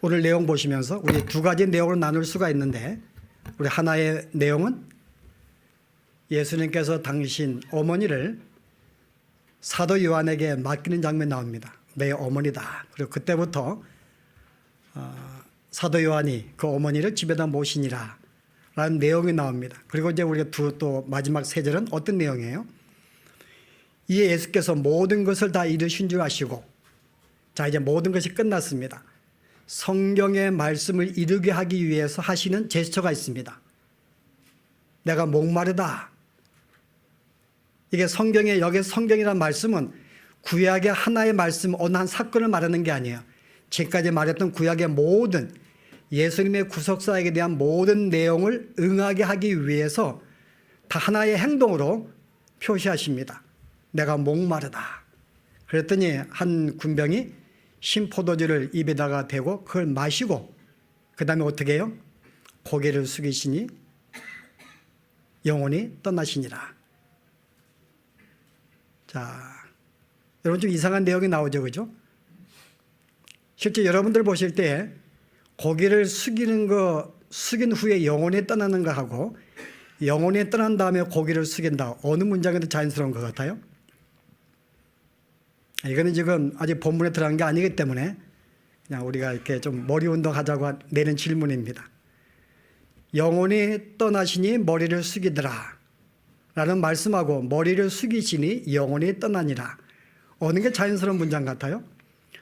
오늘 내용 보시면서 우리 두 가지 내용으로 나눌 수가 있는데, 우리 하나의 내용은 예수님께서 당신 어머니를 사도 요한에게 맡기는 장면이 나옵니다. 내 어머니다. 그리고 그때부터 사도 요한이 그 어머니를 집에다 모시니라 라는 내용이 나옵니다. 그리고 이제 우리가 또 마지막 세 절은 어떤 내용이에요? 이에 예수께서 모든 것을 다 이루신 줄 아시고, 자, 이제 모든 것이 끝났습니다. 성경의 말씀을 이루게 하기 위해서 하시는 제스처가 있습니다. 내가 목마르다. 이게 여기 성경이라는 말씀은 구약의 하나의 말씀, 어느 한 사건을 말하는 게 아니에요. 지금까지 말했던 구약의 모든 예수님의 구속사역에 대한 모든 내용을 응하게 하기 위해서 다 하나의 행동으로 표시하십니다. 내가 목마르다. 그랬더니 한 군병이 신포도주를 입에다가 대고 그걸 마시고 그 다음에 어떻게 해요? 고개를 숙이시니 영혼이 떠나시니라. 자, 여러분 좀 이상한 내용이 나오죠, 그죠? 실제 여러분들 보실 때 고개를 숙인 후에 영혼이 떠나는 거 하고 영혼이 떠난 다음에 고개를 숙인다. 어느 문장이 더 자연스러운 것 같아요? 이거는 지금 아직 본문에 들어간 게 아니기 때문에 그냥 우리가 이렇게 좀 머리 운동하자고 내는 질문입니다. 영혼이 떠나시니 머리를 숙이더라 라는 말씀하고 머리를 숙이시니 영혼이 떠나니라. 어느 게 자연스러운 문장 같아요?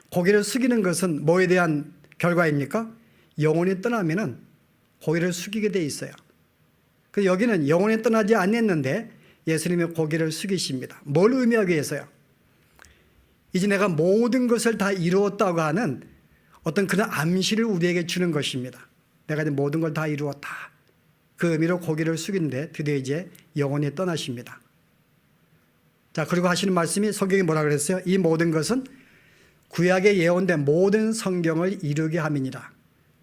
고개를 숙이는 것은 뭐에 대한 결과입니까? 영혼이 떠나면은 고개를 숙이게 돼 있어요. 그 여기는 영혼이 떠나지 않았는데 예수님이 고개를 숙이십니다. 뭘 의미하기 위해서요? 이제 내가 모든 것을 다 이루었다고 하는 어떤 그런 암시를 우리에게 주는 것입니다. 내가 이제 모든 걸 다 이루었다. 그 의미로 고개를 숙이는데 드디어 이제 영혼이 떠나십니다. 자, 그리고 하시는 말씀이 성경이 뭐라 그랬어요? 이 모든 것은 구약에 예언된 모든 성경을 이루게 함이니라.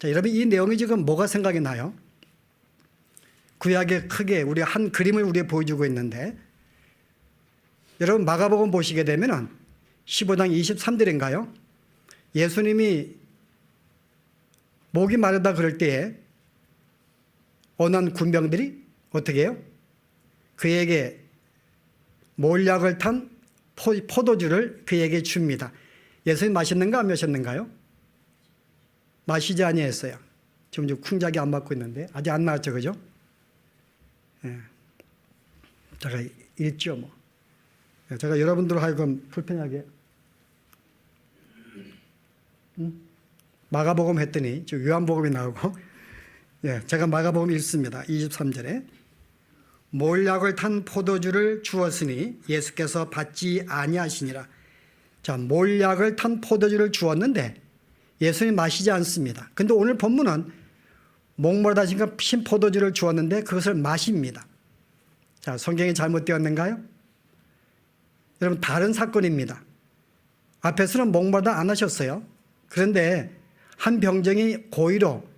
자, 여러분 이 내용이 지금 뭐가 생각이 나요? 구약에 크게 우리 한 그림을 우리에게 보여주고 있는데, 여러분 마가복음 보시게 되면은 15장 23절인가요? 예수님이 목이 마르다 그럴 때에 어느 한 군병들이 어떻게 해요? 그에게 몰약을 탄 포도주를 그에게 줍니다. 예수님 마셨는가 안 마셨는가요? 마시지 아니했어요. 지금 쿵작이 안 맞고 있는데 아직 안 나왔죠, 그죠? 예. 제가 읽죠, 뭐. 제가 여러분들 하여금 불편하게 마가복음 했더니 지금 요한복음이 나오고, 예, 제가 마가복음 읽습니다. 23절에 몰약을 탄 포도주를 주었으니 예수께서 받지 아니하시니라. 자, 몰약을 탄 포도주를 주었는데 예수님 마시지 않습니다. 근데 오늘 본문은 목마르다 하시니까 신 포도주를 주었는데 그것을 마십니다. 자, 성경이 잘못되었는가요? 여러분 다른 사건입니다. 앞에서는 목마르다 안 하셨어요. 그런데 한 병정이 고의로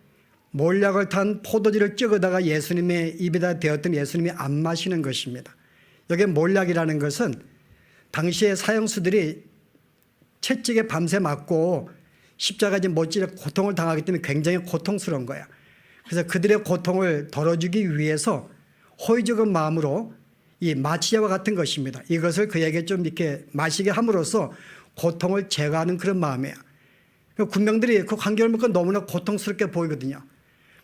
몰약을 탄 포도주를 찍어다가 예수님의 입에다 대었더니 예수님이 안 마시는 것입니다. 여기 몰약이라는 것은 당시의 사형수들이 채찍에 밤새 맞고 십자가에 못 지려 고통을 당하기 때문에 굉장히 고통스러운 거야. 그래서 그들의 고통을 덜어주기 위해서 호의적인 마음으로 이 마취제와 같은 것입니다. 이것을 그에게 좀 이렇게 마시게 함으로써 고통을 제거하는 그런 마음이에요. 군병들이 그 광경을 보니까 너무나 고통스럽게 보이거든요.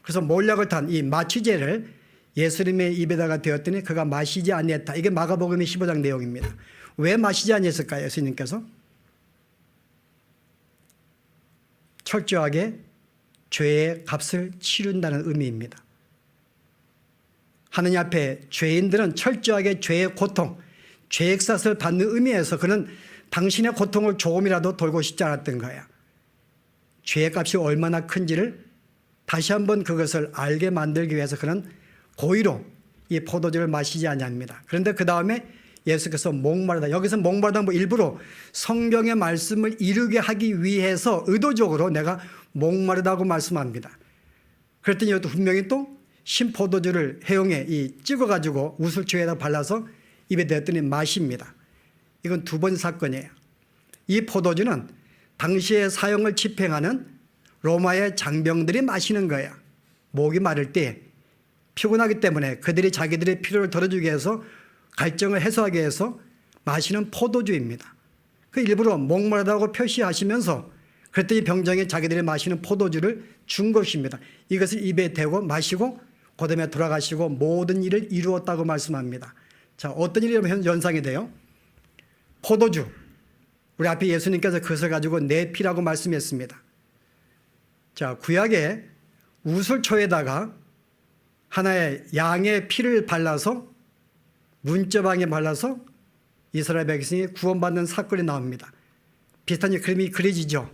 그래서 몰약을 탄 이 마취제를 예수님의 입에다가 대었더니 그가 마시지 아니했다. 이게 마가복음의 15장 내용입니다. 왜 마시지 아니했을까요? 예수님께서 철저하게 죄의 값을 치른다는 의미입니다. 하느님 앞에 죄인들은 철저하게 죄의 고통, 죄의 값을 받는 의미에서 그는 당신의 고통을 조금이라도 돌고 싶지 않았던 거예요. 죄의 값이 얼마나 큰지를 다시 한번 그것을 알게 만들기 위해서 그는 고의로 이 포도주를 마시지 아니합니다. 그런데 그 다음에 예수께서 목마르다. 여기서 목마르다 뭐 일부러 성경의 말씀을 이루게 하기 위해서 의도적으로 내가 목마르다고 말씀합니다. 그랬더니 이것도 분명히 또 신포도주를 해용해 찍어가지고 우슬초에다 발라서 입에 대었더니 마십니다. 이건 두 번 사건이에요. 이 포도주는 당시의 사형을 집행하는 로마의 장병들이 마시는 거야. 목이 마를 때 피곤하기 때문에 그들이 자기들의 피로를 덜어주기 위해서 갈증을 해소하기 위해서 마시는 포도주입니다. 그 일부러 목마르다고 표시하시면서 그랬더니 병정이 자기들이 마시는 포도주를 준 것입니다. 이것을 입에 대고 마시고 그다음에 돌아가시고 모든 일을 이루었다고 말씀합니다. 자, 어떤 일이 연상이 돼요? 포도주. 우리 앞에 예수님께서 그것을 가지고 내 피라고 말씀했습니다. 자, 구약에 우슬초에다가 하나의 양의 피를 발라서 문저방에 발라서 이스라엘 백성이 구원받는 사건이 나옵니다. 비슷한 그림이 그려지죠.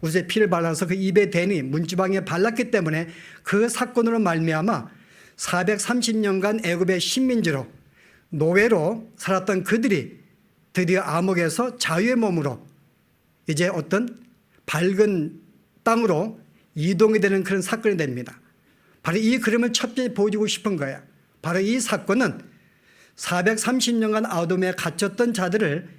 우슬에 피를 발라서 그 입에 대니 문지방에 발랐기 때문에 그 사건으로 말미암아 430년간 애굽의 식민지로 노예로 살았던 그들이 드디어 암흑에서 자유의 몸으로 이제 어떤 밝은 땅으로 이동이 되는 그런 사건이 됩니다. 바로 이 그림을 첫째 보여주고 싶은 거예요. 바로 이 사건은 430년간 어둠에 갇혔던 자들을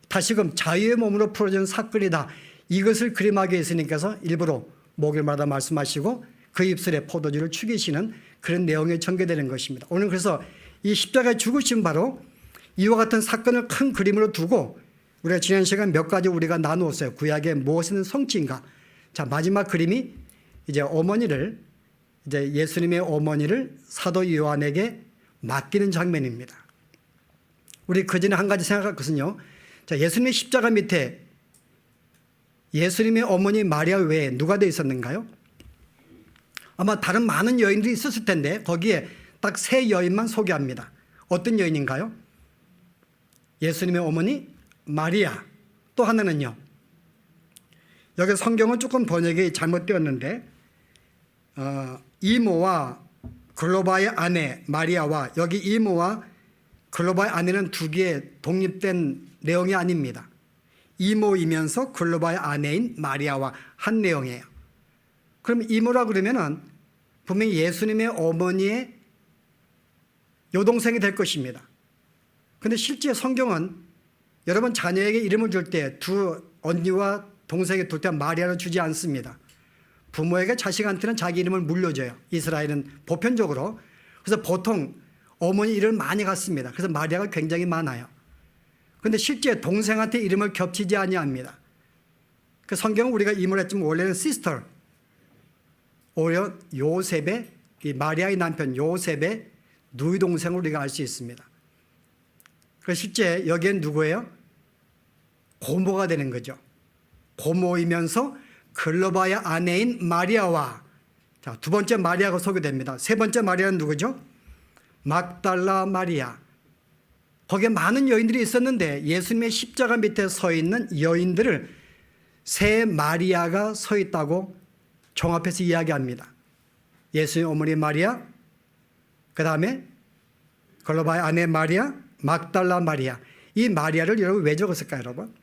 다시금 자유의 몸으로 풀어주는 사건이다. 이것을 그림하게 예수님께서 일부러 목요일마다 말씀하시고 그 입술에 포도주를 죽이시는 그런 내용이 전개되는 것입니다. 오늘 그래서 이 십자가의 죽으심 바로 이와 같은 사건을 큰 그림으로 두고 우리가 지난 시간 몇 가지 우리가 나누었어요. 구약의 무엇은 성취인가. 자, 마지막 그림이 이제 어머니를 이제 예수님의 어머니를 사도 요한에게 맡기는 장면입니다. 우리 그 전에 한 가지 생각할 것은요. 자, 예수님의 십자가 밑에 예수님의 어머니 마리아 외에 누가 되어 있었는가요? 아마 다른 많은 여인들이 있었을 텐데 거기에 딱 세 여인만 소개합니다. 어떤 여인인가요? 예수님의 어머니 마리아. 또 하나는요. 여기 성경은 조금 번역이 잘못되었는데 이모와 글로바의 아내 마리아와 여기 이모와 글로바의 아내는 두 개의 독립된 내용이 아닙니다. 이모이면서 글로바의 아내인 마리아와 한 내용이에요. 그럼 이모라 그러면은 분명히 예수님의 어머니의 여동생이 될 것입니다. 그런데 실제 성경은 여러분 자녀에게 이름을 줄 때 두 언니와 동생이 둘 때 마리아를 주지 않습니다. 부모에게 자식한테는 자기 이름을 물려줘요. 이스라엘은 보편적으로. 그래서 보통 어머니 이름을 많이 갖습니다. 그래서 마리아가 굉장히 많아요. 그런데 실제 동생한테 이름을 겹치지 아니합니다. 그 성경은 우리가 이문했지만 원래는 sister, 오히려 요셉의 이 마리아의 남편 요셉의 누이 동생을 우리가 알 수 있습니다. 그래서 실제 여기엔 누구예요? 고모가 되는 거죠. 고모이면서 글로바의 아내인 마리아와 자, 두 번째 마리아가 소개됩니다. 세 번째 마리아는 누구죠? 막달라 마리아. 거기에 많은 여인들이 있었는데 예수님의 십자가 밑에 서 있는 여인들을 세 마리아가 서 있다고 종합해서 이야기합니다. 예수님 어머니 마리아, 그 다음에 글로바의 아내 마리아, 막달라 마리아. 이 마리아를 여러분 왜 적었을까요, 여러분?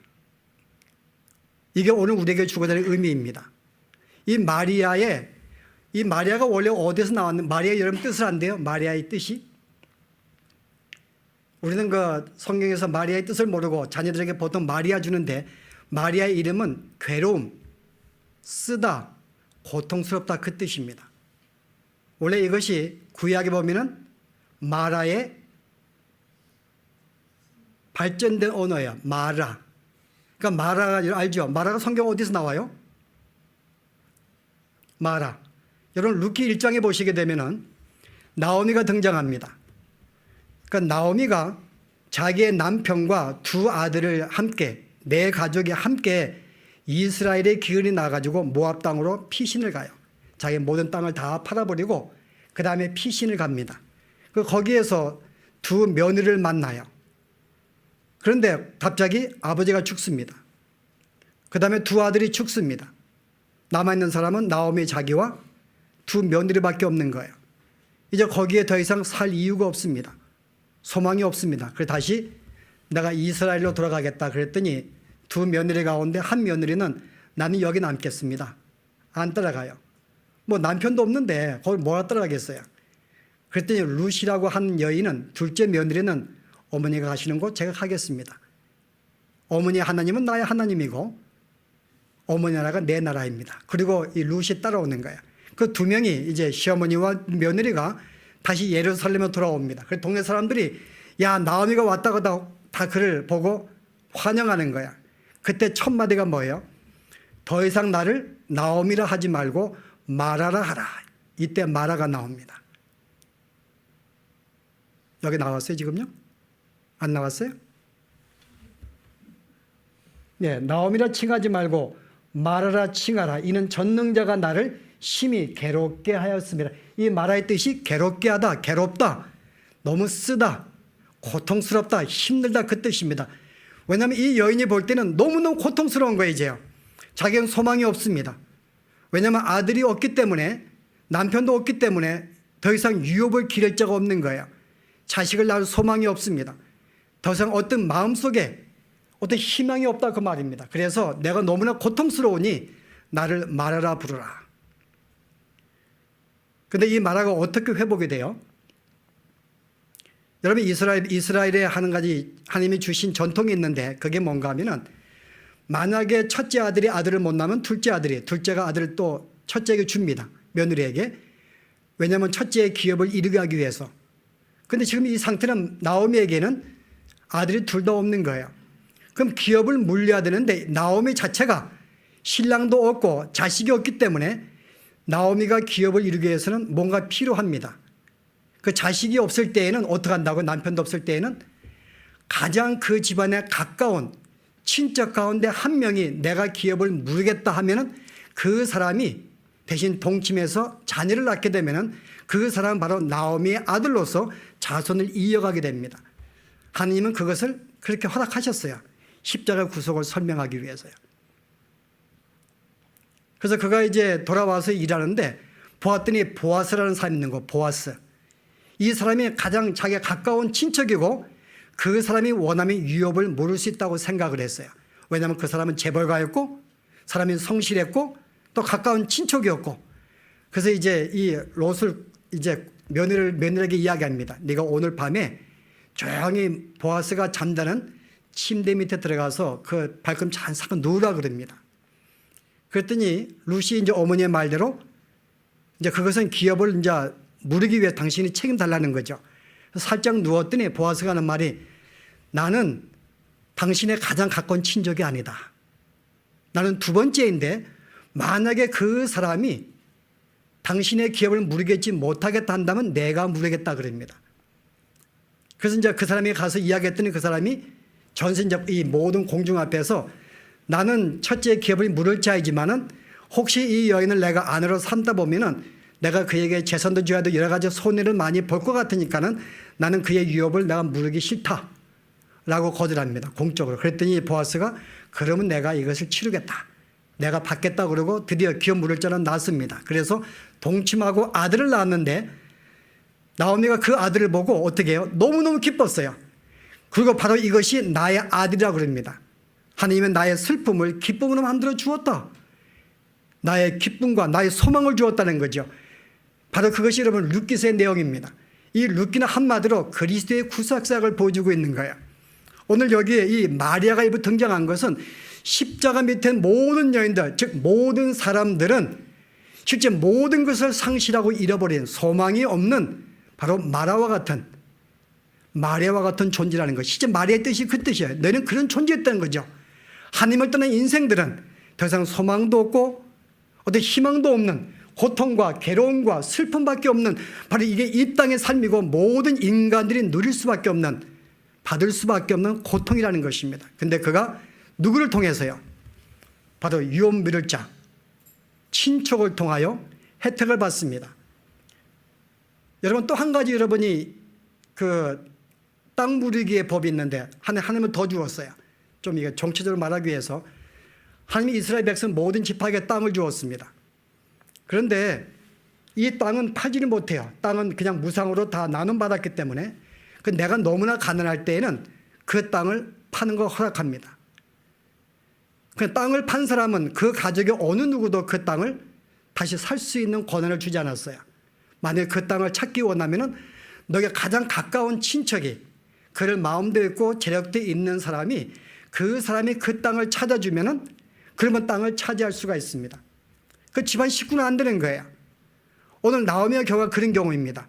이게 오늘 우리에게 주고자 하는 의미입니다. 이 마리아가 원래 어디서 나왔는 마리아 여러분 뜻을 안돼요? 마리아의 뜻이? 우리는 그 성경에서 마리아의 뜻을 모르고 자녀들에게 보통 마리아 주는데 마리아의 이름은 괴로움, 쓰다, 고통스럽다 그 뜻입니다. 원래 이것이 구약에 보면은 마라의 발전된 언어예요. 마라. 그러니까 마라가 알죠? 마라가 성경 어디서 나와요? 마라. 여러분 루키 1장에 보시게 되면은 나오미가 등장합니다. 그러니까 나오미가 자기의 남편과 두 아들을 함께 네 가족이 함께 이스라엘의 기근이 나가지고 모압 땅으로 피신을 가요. 자기 모든 땅을 다 팔아버리고 그 다음에 피신을 갑니다. 거기에서 두 며느리를 만나요. 그런데 갑자기 아버지가 죽습니다. 그 다음에 두 아들이 죽습니다. 남아있는 사람은 나오미 자기와 두 며느리밖에 없는 거예요. 이제 거기에 더 이상 살 이유가 없습니다. 소망이 없습니다. 그래서 다시 내가 이스라엘로 돌아가겠다 그랬더니 두 며느리 가운데 한 며느리는 나는 여기 남겠습니다. 안 따라가요. 뭐 남편도 없는데 거기 뭐라 따라가겠어요. 그랬더니 룻이라고 한 여인은 둘째 며느리는 어머니가 가시는 곳 제가 가겠습니다. 어머니 하나님은 나의 하나님이고 어머니 나라가 내 나라입니다. 그리고 이 룻이 따라오는 거예요. 그 두 명이 이제 시어머니와 며느리가 다시 예루살렘에 돌아옵니다. 그 동네 사람들이 야 나오미가 왔다고 다 그를 보고 환영하는 거야. 그때 첫 마디가 뭐예요? 더 이상 나를 나오미라 하지 말고 마라라 하라. 이때 마라가 나옵니다. 여기 나왔어요 지금요? 안 나왔어요? 네, 나오미라 칭하지 말고 마라라 칭하라. 이는 전능자가 나를 심히 괴롭게 하였습니다. 이 마라의 뜻이 괴롭게 하다, 괴롭다, 너무 쓰다, 고통스럽다, 힘들다 그 뜻입니다. 왜냐하면 이 여인이 볼 때는 너무너무 고통스러운 거예요. 이제요. 자기는 소망이 없습니다. 왜냐하면 아들이 없기 때문에, 남편도 없기 때문에 더 이상 유업을 기를 자가 없는 거예요. 자식을 낳을 소망이 없습니다. 더 이상 어떤 마음속에 어떤 희망이 없다 그 말입니다. 그래서 내가 너무나 고통스러우니 나를 마라라 부르라. 근데 이 마라가 어떻게 회복이 돼요? 여러분 이스라엘에 한 가지 하나님이 주신 전통이 있는데 그게 뭔가 하면은 만약에 첫째 아들이 아들을 못 낳으면 둘째가 아들을 또 첫째에게 줍니다. 며느리에게. 왜냐하면 첫째의 기업을 이루게 하기 위해서. 근데 지금 이 상태는 나오미에게는 아들이 둘 다 없는 거예요. 그럼 기업을 물려야 되는데 나오미 자체가 신랑도 없고 자식이 없기 때문에 나오미가 기업을 이루기 위해서는 뭔가 필요합니다. 그 자식이 없을 때에는 어떻게 한다고? 남편도 없을 때에는 가장 그 집안에 가까운 친척 가운데 한 명이 내가 기업을 물겠다 하면은 그 사람이 대신 동침해서 자녀를 낳게 되면은 그 사람은 바로 나오미의 아들로서 자손을 이어가게 됩니다. 하나님은 그것을 그렇게 허락하셨어요. 십자가 구속을 설명하기 위해서요. 그래서 그가 이제 돌아와서 일하는데 보았더니 보아스라는 사람이 있는 거. 보아스. 이 사람이 가장 자기가 가까운 친척이고 그 사람이 원하면 유업을 물을 수 있다고 생각을 했어요. 왜냐하면 그 사람은 재벌가였고 사람이 성실했고 또 가까운 친척이었고. 그래서 이제 이 롯을 이제 며느리에게 이야기합니다. 네가 오늘 밤에 조용히 보아스가 잠자는 침대 밑에 들어가서 그 발꿈치 한 사건 누우라 그럽니다. 그랬더니 룻이 이제 어머니의 말대로 이제 그것은 기업을 이제 물기 위해 당신이 책임달라는 거죠. 살짝 누웠더니 보아스가 하는 말이 나는 당신의 가장 가까운 친족이 아니다. 나는 두 번째인데 만약에 그 사람이 당신의 기업을 물겠지 못하겠다 한다면 내가 물겠다 그럽니다. 그래서 이제 그 사람이 가서 이야기했더니 그 사람이 전신적 이 모든 공중 앞에서 나는 첫째 기업을 물을 자이지만은 혹시 이 여인을 내가 아내로 삼다 보면은 내가 그에게 재산도 줘야 돼 여러 가지 손해를 많이 볼 것 같으니까는 나는 그의 유업을 내가 물기 싫다라고 거절합니다. 공적으로. 그랬더니 보아스가 그러면 내가 이것을 치르겠다. 내가 받겠다 그러고 드디어 기업 물을 자는 낳습니다. 그래서 동침하고 아들을 낳았는데 나오미가 그 아들을 보고 어떻게 해요? 너무너무 기뻤어요. 그리고 바로 이것이 나의 아들이라고 그럽니다. 하나님은 나의 슬픔을 기쁨으로 만들어 주었다. 나의 기쁨과 나의 소망을 주었다는 거죠. 바로 그것이 여러분 룻기서의 내용입니다. 이 룻기는 한마디로 그리스도의 구속사역을 보여주고 있는 거예요. 오늘 여기에 이 마리아가 일부 등장한 것은 십자가 밑에 모든 여인들, 즉 모든 사람들은 실제 모든 것을 상실하고 잃어버린 소망이 없는 바로 마리아와 같은 존재라는 것. 실제 마리아의 뜻이 그 뜻이에요. 너는 그런 존재였다는 거죠. 하나님을 떠난 인생들은 더 이상 소망도 없고 어떤 희망도 없는 고통과 괴로움과 슬픔밖에 없는 바로 이게 이 땅의 삶이고 모든 인간들이 누릴 수밖에 없는 받을 수밖에 없는 고통이라는 것입니다. 근데 그가 누구를 통해서요? 바로 유업 물을 자 친척을 통하여 혜택을 받습니다. 여러분 또 한 가지 여러분이 그 땅 물리기의 법이 있는데 하나님은 더 주었어요. 좀 이게 정치적으로 말하기 위해서 하나님이 이스라엘 백성 모든 지파에게 땅을 주었습니다. 그런데 이 땅은 팔지를 못해요. 땅은 그냥 무상으로 다 나눔받았기 때문에 내가 너무나 가난할 때에는 그 땅을 파는 걸 허락합니다. 그 땅을 판 사람은 그 가족의 어느 누구도 그 땅을 다시 살 수 있는 권한을 주지 않았어요. 만약에 그 땅을 찾기 원하면은 너에게 가장 가까운 친척이 그를 마음도 있고 재력도 있는 사람이 그 땅을 찾아주면은 그러면 땅을 차지할 수가 있습니다. 그 집안 식구는 안 되는 거예요. 오늘 나오미의 경우가 그런 경우입니다.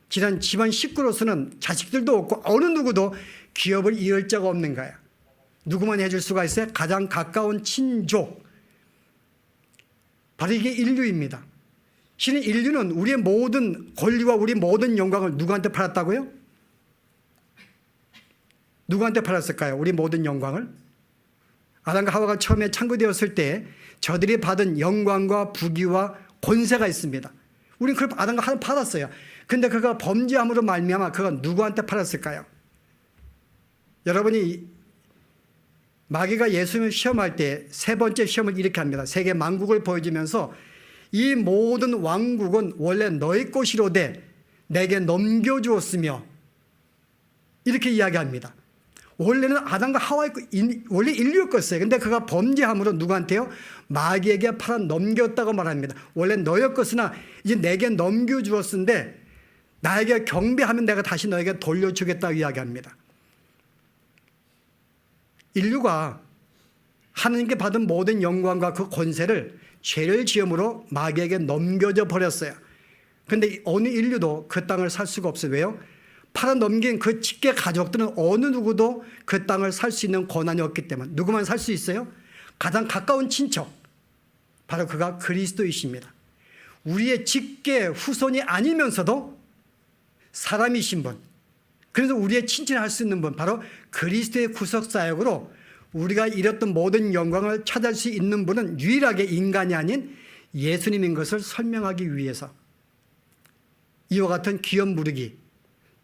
지난 집안 식구로서는 자식들도 없고 어느 누구도 기업을 이을 자가 없는 거예요. 누구만 해줄 수가 있어요? 가장 가까운 친족. 바로 이게 인류입니다. 실은 인류는 우리의 모든 권리와 우리 모든 영광을 누구한테 팔았다고요? 누구한테 팔았을까요? 우리 모든 영광을? 아담과 하와가 처음에 창조되었을 때 저들이 받은 영광과 부귀와 권세가 있습니다. 우리는 그걸 아담과 하와 받았어요. 근데 그가 범죄함으로 말미암아 그가 누구한테 팔았을까요? 여러분이 마귀가 예수님을 시험할 때 세 번째 시험을 이렇게 합니다. 세계 만국을 보여주면서 이 모든 왕국은 원래 너희 것이로되 내게 넘겨주었으며 이렇게 이야기합니다. 원래는 아담과 하와의 원래 인류의 것이에요. 근데 그가 범죄함으로 누구한테요? 마귀에게 팔아 넘겼다고 말합니다. 원래 너희 것으나 이제 내게 넘겨주었는데 나에게 경배하면 내가 다시 너에게 돌려주겠다고 이야기합니다. 인류가 하나님께 받은 모든 영광과 그 권세를 죄를 지음으로 마귀에게 넘겨져 버렸어요. 그런데 어느 인류도 그 땅을 살 수가 없어요. 왜요? 팔아넘긴 그 직계 가족들은 어느 누구도 그 땅을 살 수 있는 권한이 없기 때문에. 누구만 살 수 있어요? 가장 가까운 친척, 바로 그가 그리스도이십니다. 우리의 직계 후손이 아니면서도 사람이신 분, 그래서 우리의 친친을 할 수 있는 분, 바로 그리스도의 구속사역으로 우리가 잃었던 모든 영광을 찾을 수 있는 분은 유일하게 인간이 아닌 예수님인 것을 설명하기 위해서 이와 같은 기업 무르기,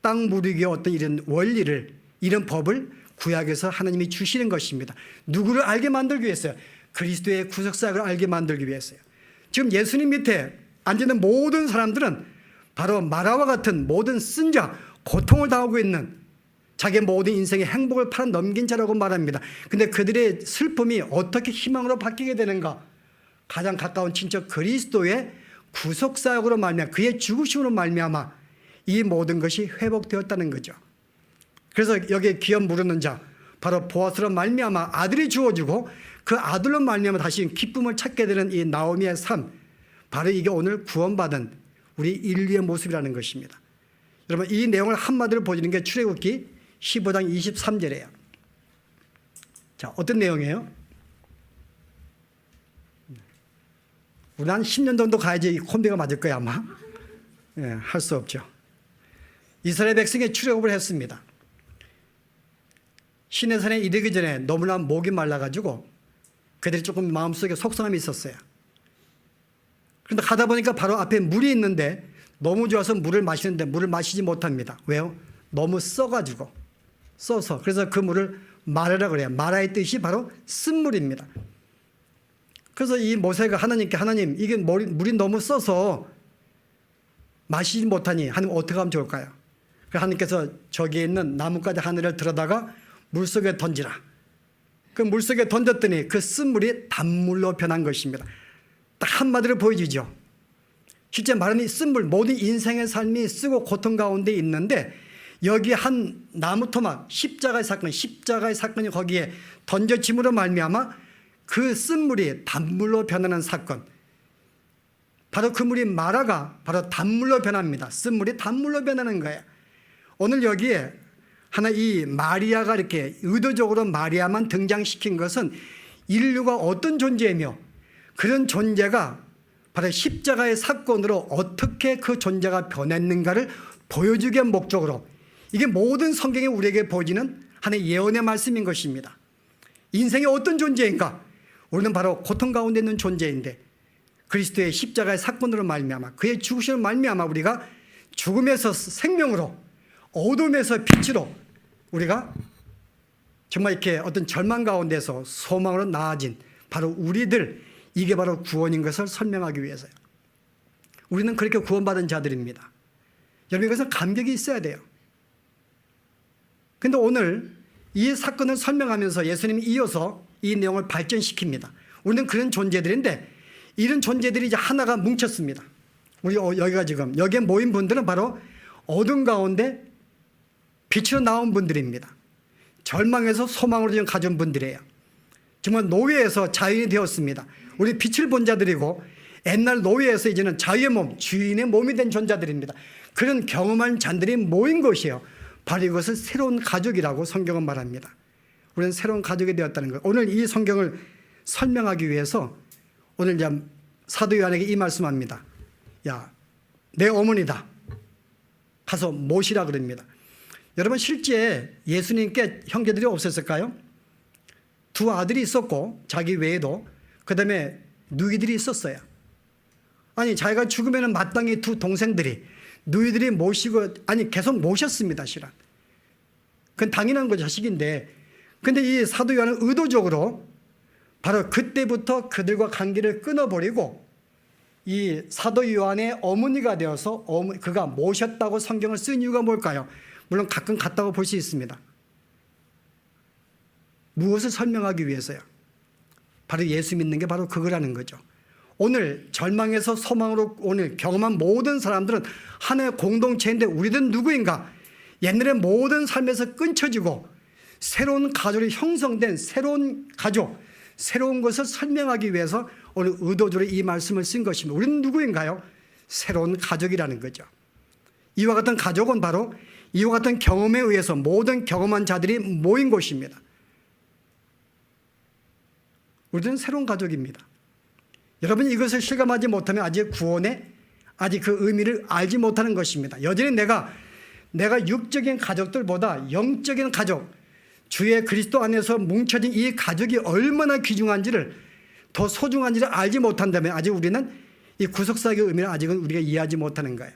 땅 무르기의 어떤 이런 원리를, 이런 법을 구약에서 하나님이 주시는 것입니다. 누구를 알게 만들기 위해서요? 그리스도의 구속사역을 알게 만들기 위해서요. 지금 예수님 밑에 앉는 모든 사람들은 바로 마라와 같은 모든 쓴 자, 고통을 당하고 있는 자기의 모든 인생의 행복을 팔아 넘긴 자라고 말합니다. 근데 그들의 슬픔이 어떻게 희망으로 바뀌게 되는가? 가장 가까운 친척 그리스도의 구속사역으로 말미암아, 그의 죽으심으로 말미암아 이 모든 것이 회복되었다는 거죠. 그래서 여기에 기업 무르는 자, 바로 보아스로 말미암아 아들이 주어지고 그 아들로 말미암아 다시 기쁨을 찾게 되는 이 나오미의 삶, 바로 이게 오늘 구원받은 우리 인류의 모습이라는 것입니다. 여러분, 이 내용을 한마디로 보여주는 게 출애굽기 15장 23절이에요. 자, 어떤 내용이에요? 우리 한 10년 정도 가야지 콤비가 맞을 거야 아마. 할 수 없죠. 이스라엘 백성이 출애굽을 했습니다. 시내산에 이르기 전에 너무나 목이 말라가지고 그들이 조금 마음속에 속상함이 있었어요. 그런데 가다 보니까 바로 앞에 물이 있는데 너무 좋아서 물을 마시는데 물을 마시지 못합니다. 왜요? 너무 써가지고. 써서. 그래서 그 물을 마르라 그래요. 마라의 뜻이 바로 쓴물입니다. 그래서 이 모세가 하나님께, 하나님 이게 물이 너무 써서 마시지 못하니 하나님 어떻게 하면 좋을까요? 하나님께서 저기에 있는 나뭇가지 하늘을 들여다가 물속에 던지라. 그 물속에 던졌더니 그 쓴물이 단물로 변한 것입니다. 딱 한마디로 보여지죠. 실제 말하는 이 쓴물, 모든 인생의 삶이 쓰고 고통 가운데 있는데 여기 한 나무 토막, 십자가의 사건이 거기에 던져짐으로 말미암아 그 쓴물이 단물로 변하는 사건. 바로 그 물이 마라가 바로 단물로 변합니다. 쓴물이 단물로 변하는 거예요. 오늘 여기에 하나 이 마리아가 이렇게 의도적으로 마리아만 등장시킨 것은 인류가 어떤 존재이며 그런 존재가 바로 십자가의 사건으로 어떻게 그 존재가 변했는가를 보여주기 위한 목적으로, 이게 모든 성경에 우리에게 보여지는 하나의 예언의 말씀인 것입니다. 인생이 어떤 존재인가? 우리는 바로 고통 가운데 있는 존재인데 그리스도의 십자가의 사건으로 말미암아, 그의 죽으심으로 말미암아 우리가 죽음에서 생명으로, 어둠에서 빛으로 우리가 정말 이렇게 어떤 절망 가운데서 소망으로 나아진 바로 우리들, 이게 바로 구원인 것을 설명하기 위해서요. 우리는 그렇게 구원받은 자들입니다. 여러분, 이것은 감격이 있어야 돼요. 그런데 오늘 이 사건을 설명하면서 예수님이 이어서 이 내용을 발전시킵니다. 우리는 그런 존재들인데 이런 존재들이 이제 하나가 뭉쳤습니다. 우리 여기가 지금 여기에 모인 분들은 바로 어둠 가운데 빛으로 나온 분들입니다. 절망에서 소망으로 지금 가져온 분들이에요. 정말 노예에서 자유인이 되었습니다. 우리 빛을 본 자들이고 옛날 노예에서 이제는 자유의 몸, 주인의 몸이 된 존재들입니다. 그런 경험한 자들이 모인 것이에요. 바로 이것을 새로운 가족이라고 성경은 말합니다. 우리는 새로운 가족이 되었다는 거예요. 오늘 이 성경을 설명하기 위해서 오늘 이제 사도 요한에게 이 말씀합니다. 야, 내 어머니다. 가서 모시라 그럽니다. 여러분, 실제 예수님께 형제들이 없었을까요? 두 아들이 있었고 자기 외에도 그 다음에 누이들이 있었어요. 아니, 자기가 죽으면 마땅히 두 동생들이 누이들이 모시고, 아니 계속 모셨습니다. 실은 그건 당연한 거 자식인데, 근데 이 사도 요한은 의도적으로 바로 그때부터 그들과 관계를 끊어버리고 이 사도 요한의 어머니가 되어서 그가 모셨다고 성경을 쓴 이유가 뭘까요? 물론 가끔 같다고 볼 수 있습니다. 무엇을 설명하기 위해서요? 바로 예수 믿는 게 바로 그거라는 거죠. 오늘 절망에서 소망으로 오늘 경험한 모든 사람들은 하나의 공동체인데 우리들은 누구인가? 옛날의 모든 삶에서 끊쳐지고 새로운 가족이 형성된 새로운 가족, 새로운 것을 설명하기 위해서 오늘 의도적으로 이 말씀을 쓴 것입니다. 우리는 누구인가요? 새로운 가족이라는 거죠. 이와 같은 가족은 바로 이와 같은 경험에 의해서 모든 경험한 자들이 모인 곳입니다. 우리는 새로운 가족입니다. 여러분이 이것을 실감하지 못하면 아직 구원의 아직 그 의미를 알지 못하는 것입니다. 여전히 내가 육적인 가족들보다 영적인 가족, 주의 그리스도 안에서 뭉쳐진 이 가족이 얼마나 귀중한지를, 더 소중한지를 알지 못한다면 아직 우리는 이 구속사역의 의미를 아직은 우리가 이해하지 못하는 거예요.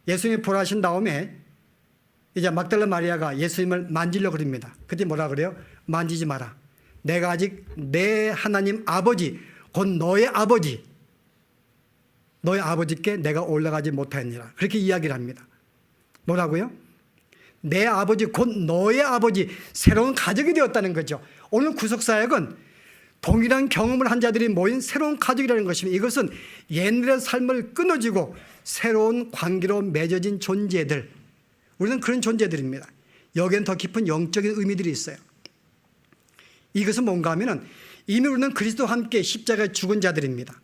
예수님이 부활하신 다음에 이제 막달라 마리아가 예수님을 만지려고 그럽니다. 그때 뭐라 그래요? 만지지 마라. 내가 아직 내 하나님 아버지, 곧 너의 아버지, 너의 아버지께 내가 올라가지 못하였느니라. 그렇게 이야기를 합니다. 뭐라고요? 내 아버지, 곧 너의 아버지, 새로운 가족이 되었다는 거죠. 오늘 구속사역은 동일한 경험을 한 자들이 모인 새로운 가족이라는 것입니다. 이것은 옛날의 삶을 끊어지고 새로운 관계로 맺어진 존재들, 우리는 그런 존재들입니다. 여기엔 더 깊은 영적인 의미들이 있어요. 이것은 뭔가 하면은 이미 우리는 그리스도와 함께 십자가에 죽은 자들입니다.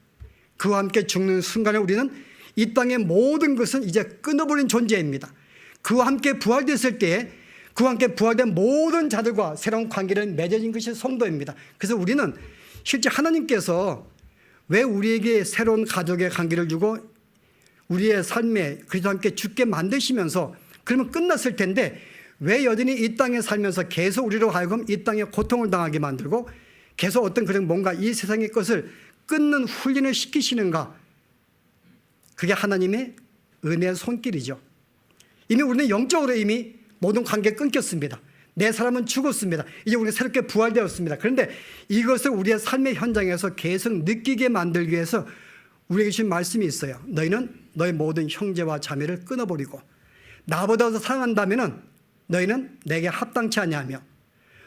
그와 함께 죽는 순간에 우리는 이 땅의 모든 것은 이제 끊어버린 존재입니다. 그와 함께 부활됐을 때에 그와 함께 부활된 모든 자들과 새로운 관계를 맺어진 것이 성도입니다. 그래서 우리는 실제 하나님께서 왜 우리에게 새로운 가족의 관계를 주고 우리의 삶에 그리스도와 함께 죽게 만드시면서 그러면 끝났을 텐데 왜 여전히 이 땅에 살면서 계속 우리로 하여금 이 땅에 고통을 당하게 만들고 계속 어떤 그런 뭔가 이 세상의 것을 끊는 훈련을 시키시는가? 그게 하나님의 은혜의 손길이죠. 이미 우리는 영적으로 이미 모든 관계 끊겼습니다. 내 사람은 죽었습니다. 이제 우리는 새롭게 부활되었습니다. 그런데 이것을 우리의 삶의 현장에서 계속 느끼게 만들기 위해서 우리에게 주신 말씀이 있어요. 너희는 너희 모든 형제와 자매를 끊어버리고 나보다 더 사랑한다면 너희는 내게 합당치 아니하며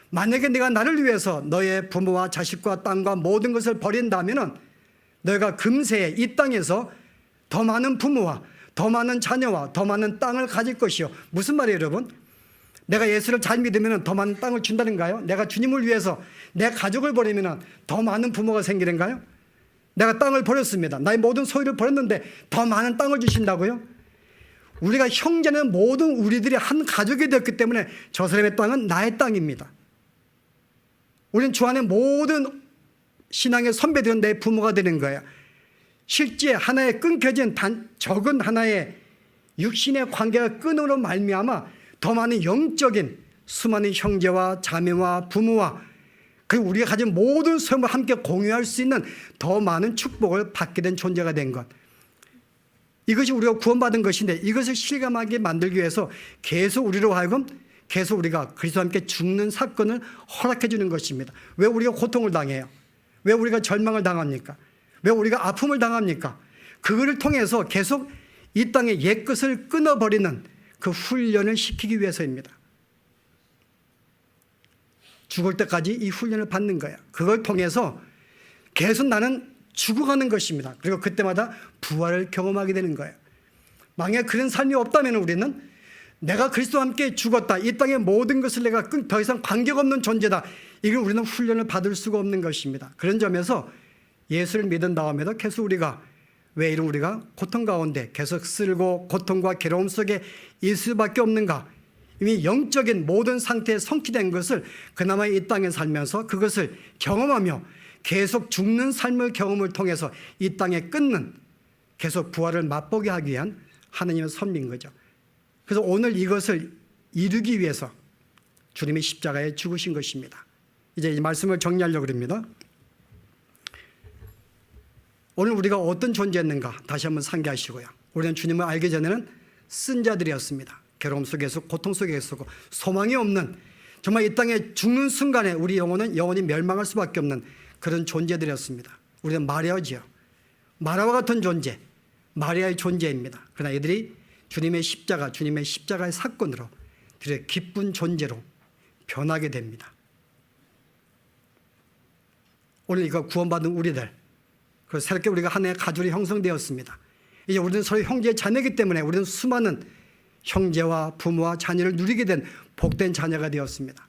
만약에 내가 나를 위해서 너의 부모와 자식과 땅과 모든 것을 버린다면 너희가 금세 이 땅에서 더 많은 부모와 더 많은 자녀와 더 많은 땅을 가질 것이요. 무슨 말이에요, 여러분? 내가 예수를 잘 믿으면 더 많은 땅을 준다는가요? 내가 주님을 위해서 내 가족을 버리면 더 많은 부모가 생기는가요? 내가 땅을 버렸습니다. 나의 모든 소유를 버렸는데 더 많은 땅을 주신다고요? 우리가 형제는 모든 우리들이 한 가족이 되었기 때문에 저 사람의 땅은 나의 땅입니다. 우리는 주 안에 모든 신앙의 선배들은 내 부모가 되는 거예요. 실제 하나의 끊겨진 적은 하나의 육신의 관계가 끊음으로 말미암아 더 많은 영적인 수많은 형제와 자매와 부모와 그리고 우리가 가진 모든 소유를 함께 공유할 수 있는 더 많은 축복을 받게 된 존재가 된 것. 이것이 우리가 구원받은 것인데 이것을 실감하게 만들기 위해서 계속 우리로 하여금 계속 우리가 그리스도와 함께 죽는 사건을 허락해 주는 것입니다. 왜 우리가 고통을 당해요? 왜 우리가 절망을 당합니까? 왜 우리가 아픔을 당합니까? 그거를 통해서 계속 이 땅의 옛것을 끊어버리는 그 훈련을 시키기 위해서입니다. 죽을 때까지 이 훈련을 받는 거예요. 그걸 통해서 계속 나는 죽어가는 것입니다. 그리고 그때마다 부활을 경험하게 되는 거예요. 만약에 그런 삶이 없다면 우리는 내가 그리스도와 함께 죽었다. 이 땅의 모든 것을 내가 더 이상 관계가 없는 존재다. 이걸 우리는 훈련을 받을 수가 없는 것입니다. 그런 점에서 예수를 믿은 다음에도 계속 우리가 왜 이런 우리가 고통 가운데 계속 쓸고 고통과 괴로움 속에 있을 수밖에 없는가? 이미 영적인 모든 상태에 성취된 것을 그나마 이 땅에 살면서 그것을 경험하며 계속 죽는 삶의 경험을 통해서 이 땅에 끊는 계속 부활을 맛보게 하기 위한 하나님의 섭리인 거죠. 그래서 오늘 이것을 이루기 위해서 주님이 십자가에 죽으신 것입니다. 이제 이 말씀을 정리하려고 합니다. 오늘 우리가 어떤 존재였는가 다시 한번 상기하시고요. 우리는 주님을 알기 전에는 쓴 자들이었습니다. 괴로움 속에서 고통 속에서 소망이 없는, 정말 이 땅에 죽는 순간에 우리 영혼은 영원히 멸망할 수밖에 없는 그런 존재들이었습니다. 우리는 마리아지요. 마리아와 같은 존재, 마리아의 존재입니다. 그러나 이들이 주님의 십자가의 사건으로 그들의 기쁜 존재로 변하게 됩니다. 오늘 이거 구원받은 우리들, 그리고 새롭게 우리가 하나의 가족이 형성되었습니다. 이제 우리는 서로 형제 자매이기 때문에 우리는 수많은 형제와 부모와 자녀를 누리게 된 복된 자녀가 되었습니다.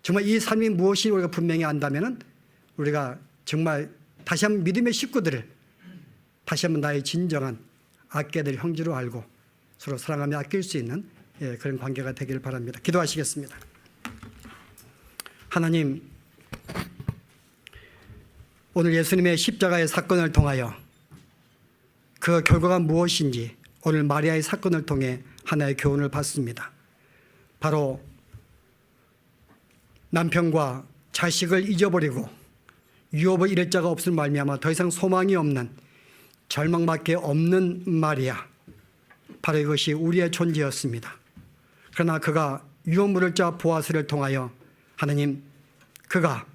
정말 이 삶이 무엇인지 우리가 분명히 안다면 우리가 정말 다시 한번 믿음의 식구들을 다시 한번 나의 진정한 아껴야 될 형제로 알고 서로 사랑하며 아낄 수 있는 그런 관계가 되길 바랍니다. 기도하시겠습니다. 하나님, 오늘 예수님의 십자가의 사건을 통하여 그 결과가 무엇인지 오늘 마리아의 사건을 통해 하나의 교훈을 받습니다. 바로 남편과 자식을 잊어버리고 유업을 잃을 자가 없을 말미암아 더 이상 소망이 없는 절망밖에 없는 마리아, 바로 이것이 우리의 존재였습니다. 그러나 그가 유업 물을 자 보아스를 통하여 하나님, 그가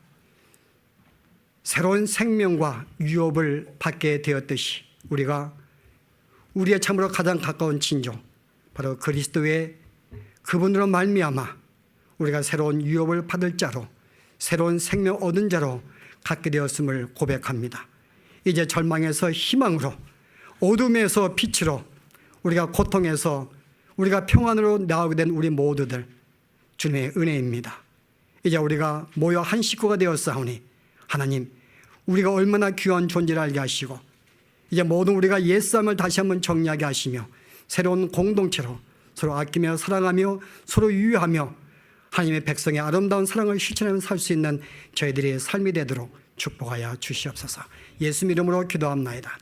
새로운 생명과 유업을 받게 되었듯이 우리가 우리의 참으로 가장 가까운 친족, 바로 그리스도의 그분으로 말미암아 우리가 새로운 유업을 받을 자로, 새로운 생명 얻은 자로 갖게 되었음을 고백합니다. 이제 절망에서 희망으로, 어둠에서 빛으로, 우리가 고통에서 우리가 평안으로 나오게 된 우리 모두들 주님의 은혜입니다. 이제 우리가 모여 한 식구가 되었사오니 하나님, 우리가 얼마나 귀한 존재를 알게 하시고 이제 모든 우리가 옛사람을 다시 한번 정리하게 하시며 새로운 공동체로 서로 아끼며 사랑하며 서로 유의하며 하나님의 백성의 아름다운 사랑을 실천하며 살 수 있는 저희들의 삶이 되도록 축복하여 주시옵소서. 예수 이름으로 기도합나이다.